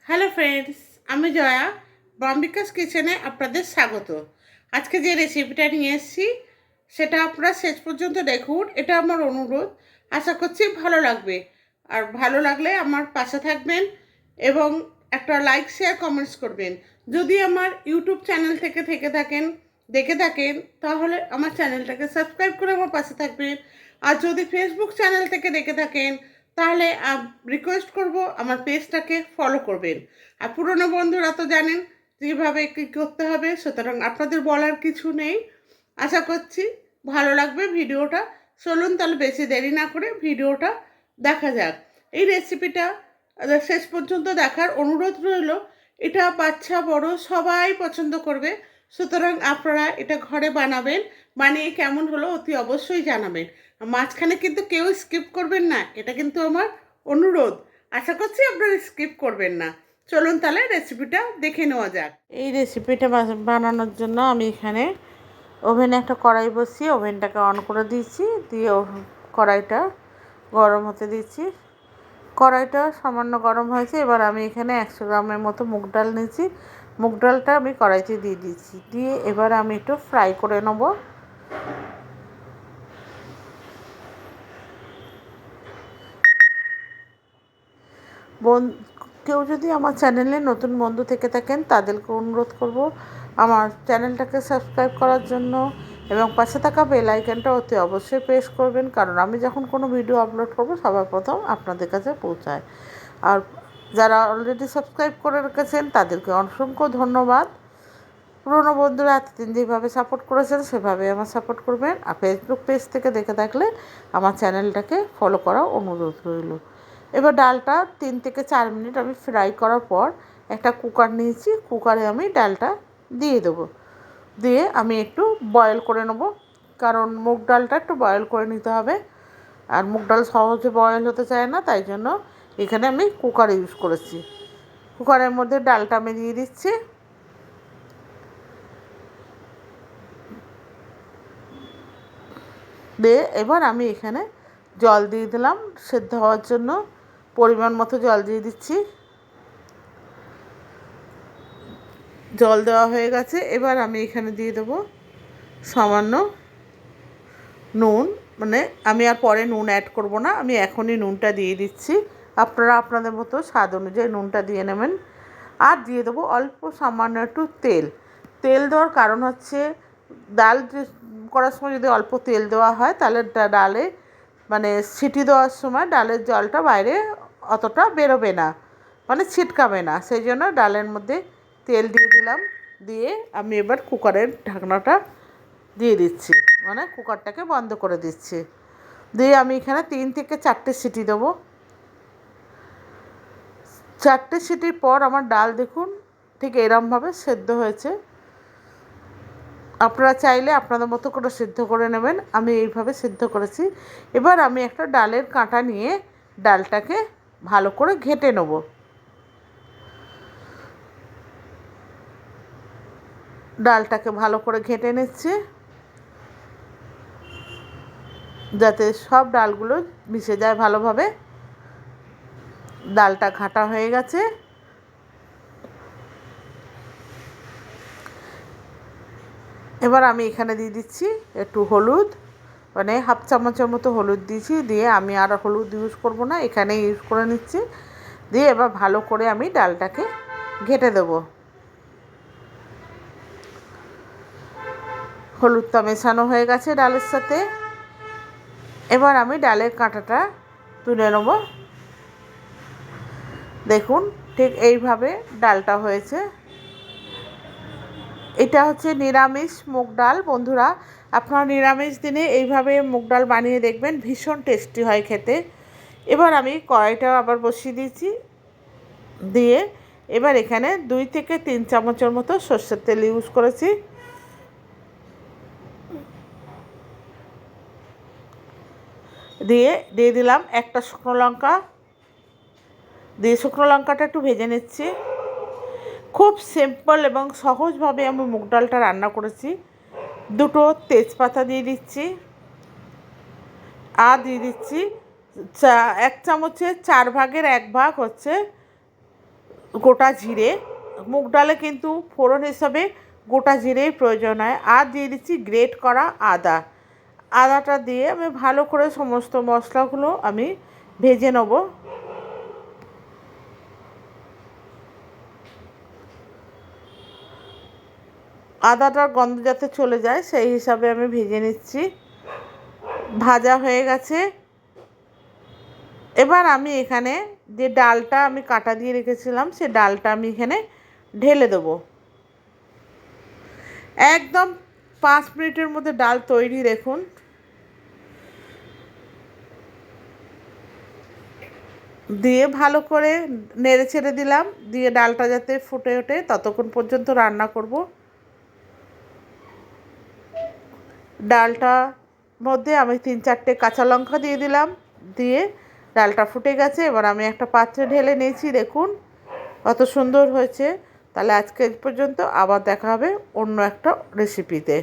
Hello friends, আমি জয়া বম্বিকাস কিচেনে আপনাদের স্বাগত। আজকে যে রেসিপিটা নিয়ে এসেছি সেটা আপনারা শেষ পর্যন্ত দেখুন, এটা আমার অনুরোধ। আশা করছি ভালো লাগবে। আর ভালো লাগলে আমার পাশে থাকবেন এবং একটা লাইক শেয়ার কমেন্টস করবেন। যদি আমার ইউটিউব চ্যানেল থেকে দেখে থাকেন তাহলে আমার চ্যানেলটাকে সাবস্ক্রাইব করে আমার পাশে থাকবেন। আর যদি ফেসবুক চ্যানেল থেকে দেখে থাকেন তাহলে রিকোয়েস্ট করব আমার পেজটাকে ফলো করবেন। আর পুরনো বন্ধুরা তো জানেন যেভাবে কী করতে হবে, সুতরাং আপনাদের বলার কিছু নেই। আশা করছি ভালো লাগবে ভিডিওটা। চলুন তাহলে বেশি দেরি না করে ভিডিওটা দেখা যাক। এই রেসিপিটা শেষ পর্যন্ত দেখার অনুরোধ রইল। এটা বাচ্চা বড় সবাই পছন্দ করবে, সুতরাং আপনারা এটা ঘরে বানাবেন। বানিয়ে কেমন হলো অতি অবশ্যই জানাবেন। মাঝখানে কিন্তু কেউ স্কিপ করবেন না, এটা কিন্তু আমার অনুরোধ। আশা করছি আপনারা স্কিপ করবেন না। চলুন তাহলে রেসিপিটা দেখে নেওয়া যাক। এই রেসিপিটা বানানোর জন্য আমি এখানে ওভেনে একটা কড়াই বসিয়ে ওভেনটাকে অন করে দিয়েছি, দিয়ে কড়াইটা গরম হতে দিচ্ছি। কড়াইটা সামান্য গরম হয়েছে। এবার আমি এখানে 100 গ্রামের মতো মুগ ডাল নিয়েছি। মুগ ডালটা আমি কড়াইতে দিয়ে দিচ্ছি, দিয়ে এবার আমি একটু ফ্রাই করে নেব। কেউ যদি আমার চ্যানেলে নতুন বন্ধু থেকে থাকেন তাদেরকে অনুরোধ করব আমার চ্যানেলটাকে সাবস্ক্রাইব করার জন্য এবং পাশে থাকা বেল আইকনটা অতি অবশ্যই প্রেস করবেন, কারণ আমি যখন কোনো ভিডিও আপলোড করব সবার প্রথম আপনাদের কাছে পৌঁছায়। আর যারা অলরেডি সাবস্ক্রাইব করে রেখেছেন তাদেরকে অসংখ্য ধন্যবাদ। পুরনো বন্ধুরা এতদিন যেভাবে সাপোর্ট করেছেন সেভাবে আমার সাপোর্ট করবেন। আর ফেসবুক পেজ থেকে দেখে থাকলে আমার চ্যানেলটাকে ফলো করার অনুরোধ রইল। এবার ডালটা 3 থেকে 4 মিনিট আমি ফ্রাই করার পর একটা কুকার নিয়েছি, কুকারে আমি ডালটা দিয়ে দেবো। দিয়ে আমি একটু বয়েল করে নেব, কারণ মুগ ডালটা একটু বয়েল করে নিতে হবে। আর মুগ ডাল সহজে বয়েল হতে চায় না, তাই জন্য এখানে আমি কুকার ইউজ করেছি। কুকারের মধ্যে ডালটা আমি দিয়ে দিচ্ছি। দিয়ে এবার আমি এখানে জল দিয়ে দিলাম সেদ্ধ হওয়ার জন্য। পরিমাণ মতো জল দিয়ে দিচ্ছি। জল দেওয়া হয়ে গেছে। এবার আমি এখানে দিয়ে দেবো সামান্য নুন। মানে আমি আর পরে নুন অ্যাড করব না, আমি এখনই নুনটা দিয়ে দিচ্ছি। আপনারা আপনাদের মতো স্বাদ অনুযায়ী নুনটা দিয়ে নেবেন। আর দিয়ে দেবো অল্প সামান্য একটু তেল। তেল দেওয়ার কারণ হচ্ছে ডাল করার সময় যদি অল্প তেল দেওয়া হয় তাহলে ডালে মানে সিটি দেওয়ার সময় ডালের জলটা বাইরে অতটা বেরোবে না, মানে ছিটকাবে না। সেই জন্য ডালের মধ্যে তেল দিয়ে দিলাম। দিয়ে আমি এবার কুকারের ঢাকনাটা দিয়ে দিচ্ছি, মানে কুকারটাকে বন্ধ করে দিচ্ছি। দিয়ে আমি এখানে 3 থেকে 4টে সিটি দেবো। 4টে সিটির পর আমার ডাল দেখুন ঠিক এরমভাবে সেদ্ধ হয়েছে। আপনারা চাইলে আপনাদের মতো করে সিদ্ধ করে নেবেন, আমি এইভাবে সিদ্ধ করেছি। এবার আমি একটা ডালের কাঁটা নিয়ে ডালটাকে ভালো করে ঘেঁটে নেব। ডালটাকে ভালো করে ঘেঁটে নিচ্ছি যাতে সব ডালগুলো মিশে যায় ভালোভাবে। ডালটা ঘাঁটা হয়ে গেছে। এবার আমি এখানে দিয়ে দিচ্ছি একটু হলুদ, মানে হাফ চামচের মতো হলুদ দিয়েছি। দিয়ে আমি আর হলুদ ইউজ করব না, এখানে ইউজ করে নিচ্ছি। দিয়ে এবার ভালো করে আমি ডালটাকে ঘেঁটে দেবো। হলুদটা মেশানো হয়ে গেছে ডালের সাথে। এবার আমি ডালের কাঁটাটা তুলে নেব। দেখুন ঠিক এইভাবে ডালটা হয়েছে। এটা হচ্ছে নিরামিষ মুগ ডাল। বন্ধুরা আপনারা নিরামিষ দিনে এইভাবে মুগ ডাল বানিয়ে দেখবেন, ভীষণ টেস্টি হয় খেতে। এবার আমি কড়াইটা আবার বসিয়ে দিয়েছি। দিয়ে এবার এখানে 2 থেকে 3 চামচের মতো সর্ষের তেল ইউজ করেছি। দিয়ে দিলাম একটা শুকনো লঙ্কা। দিয়ে শুকনো লঙ্কাটা একটু ভেজে নিচ্ছি। খুব সিম্পল এবং সহজভাবে আমি মুগ ডালটা রান্না করেছি। 2টো তেজপাতা দিয়ে দিচ্ছি। আর দিয়ে দিচ্ছি 1 চামচের 4 ভাগের 1 ভাগ হচ্ছে গোটা জিরে, মুগ ডালে কিন্তু ফোড়ন হিসাবে গোটা জিরেই প্রয়োজন হয়। আর দিয়ে দিচ্ছি গ্রেট করা আদা। আদাটা দিয়ে আমি ভালো করে সমস্ত মশলাগুলো আমি ভেজে নেব। আদাটার গন্ধ যাতে চলে যায় সেই হিসাবে আমি ভেজে নিচ্ছি। ভাজা হয়ে গেছে। এবার আমি এখানে যে ডালটা আমি কাটা দিয়ে রেখেছিলাম সে ডালটা আমি এখানে ঢেলে দেবো। একদম 5 মিনিটের মধ্যে ডাল তৈরি। দেখুন দিয়ে ভালো করে নেড়ে ছেড়ে দিলাম, দিয়ে ডালটা যাতে ফুটে ওঠে ততক্ষণ পর্যন্ত রান্না করব। ডালটার মধ্যে আমি 3-4টে কাঁচা লঙ্কা দিয়ে দিলাম, দিয়ে ডালটা ফুটে গেছে। এবার আমি একটা পাত্রে ঢেলে নিয়েছি। দেখুন কত সুন্দর হয়েছে। তাহলে আজকে এই পর্যন্ত, আবার দেখা হবে অন্য একটা রেসিপিতে।